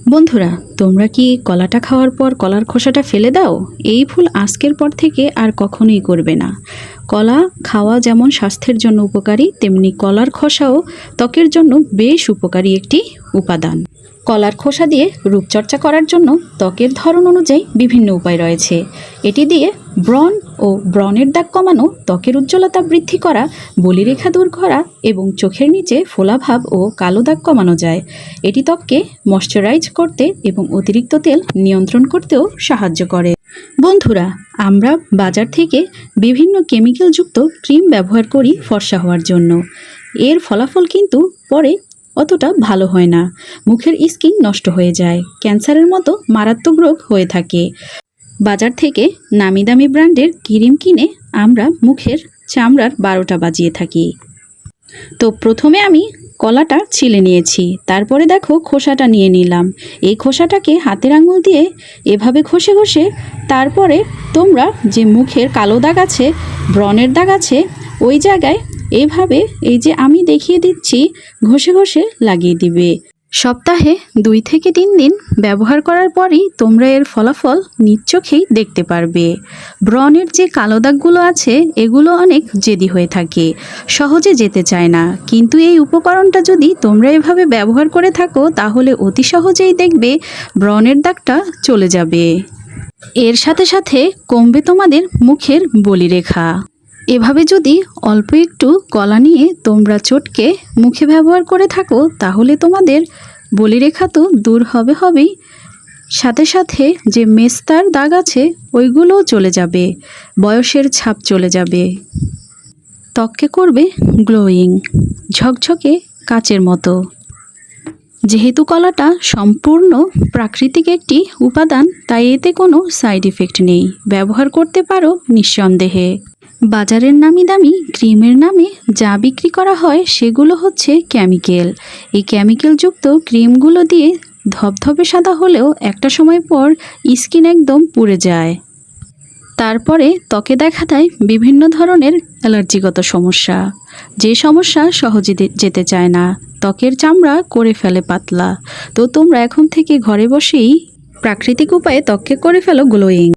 বন্ধুরা, তোমরা কি কলাটা খাওয়ার পর কলার খোসাটা ফেলে দাও? এই ভুল আজকের পর থেকে আর কখনোই করবে না। কলা খাওয়া যেমন স্বাস্থ্যের জন্য উপকারী, তেমনি কলার খোসাও ত্বকের জন্য বেশ উপকারী একটি উপাদান। কলার খোসা দিয়ে রূপচর্চা করার জন্য ত্বকের ধরন অনুযায়ী বিভিন্ন উপায় রয়েছে। এটি দিয়ে ব্রণ ও ব্রণের দাগ কমানো, ত্বকের উজ্জ্বলতা বৃদ্ধি করা, বলিরেখা দূর করা এবং চোখের নিচে ফোলাভাব ও কালো দাগ কমানো যায়। এটি ত্বককে ময়শ্চারাইজ করতে এবং অতিরিক্ত তেল নিয়ন্ত্রণ করতেও সাহায্য করে। বন্ধুরা, আমরা বাজার থেকে বিভিন্ন কেমিক্যালযুক্ত ক্রিম ব্যবহার করি ফর্সা হওয়ার জন্য। এর ফলাফল কিন্তু পরে অতটা ভালো হয় না। মুখের স্কিন নষ্ট হয়ে যায়, ক্যান্সারের মতো মারাত্মক রোগ হয়ে থাকে। বাজার থেকে নামি দামি ব্র্যান্ডের ক্রিম কিনে আমরা মুখের চামড়ার 12টা বাজিয়ে থাকি। তো প্রথমে আমি কলাটা ছিলে নিয়েছি, তারপরে দেখো খোসাটা নিয়ে নিলাম। এই খোসাটাকে হাতের আঙুল দিয়ে এভাবে ঘষে ঘষে তারপরে তোমরা যে মুখের কালো দাগ আছে, ব্রণের দাগ আছে, ওই জায়গায় এইভাবে এই যে আমি দেখিয়ে দিচ্ছি ঘষে ঘষে লাগিয়ে দিবে। সপ্তাহে 2 থেকে 3 দিন ব্যবহার করার পরই তোমরা এর ফলাফল নিজ চোখেই দেখতে পারবে। ব্রণের যে কালো দাগগুলো আছে এগুলো অনেক জেদি হয়ে থাকে, সহজে যেতে চায় না। কিন্তু এই উপকরণটা যদি তোমরা এভাবে ব্যবহার করে থাকো তাহলে অতি সহজেই দেখবে ব্রণের দাগটা চলে যাবে। এর সাথে সাথে কমবে তোমাদের মুখের বলিরেখা। এভাবে যদি অল্প একটু কলা নিয়ে তোমরা চটকে মুখে ব্যবহার করে থাকো তাহলে তোমাদের বলিরেখা তো দূর হবেই, সাথে সাথে যে মেস্তার দাগ আছে ওইগুলোও চলে যাবে, বয়সের ছাপ চলে যাবে, ত্বককে করবে গ্লোয়িং, ঝকঝকে কাচের মতো। যেহেতু কলাটা সম্পূর্ণ প্রাকৃতিক একটি উপাদান, তাই এতে কোনো সাইড ইফেক্ট নেই, ব্যবহার করতে পারো নিঃসন্দেহে। বাজারের নামি দামি ক্রিমের নামে যা বিক্রি করা হয় সেগুলো হচ্ছে কেমিক্যাল। এই কেমিক্যালযুক্ত ক্রিমগুলো দিয়ে ধবধবে সাদা হলেও একটা সময় পর স্কিন একদম পুড়ে যায়। তারপরে ত্বকে দেখা দেয় বিভিন্ন ধরনের অ্যালার্জিগত সমস্যা, যে সমস্যা সহজে যেতে চায় না, ত্বকের চামড়া করে ফেলে পাতলা। তো তোমরা এখন থেকে ঘরে বসেই প্রাকৃতিক উপায়ে ত্বককে করে ফেলো গ্লোয়িং।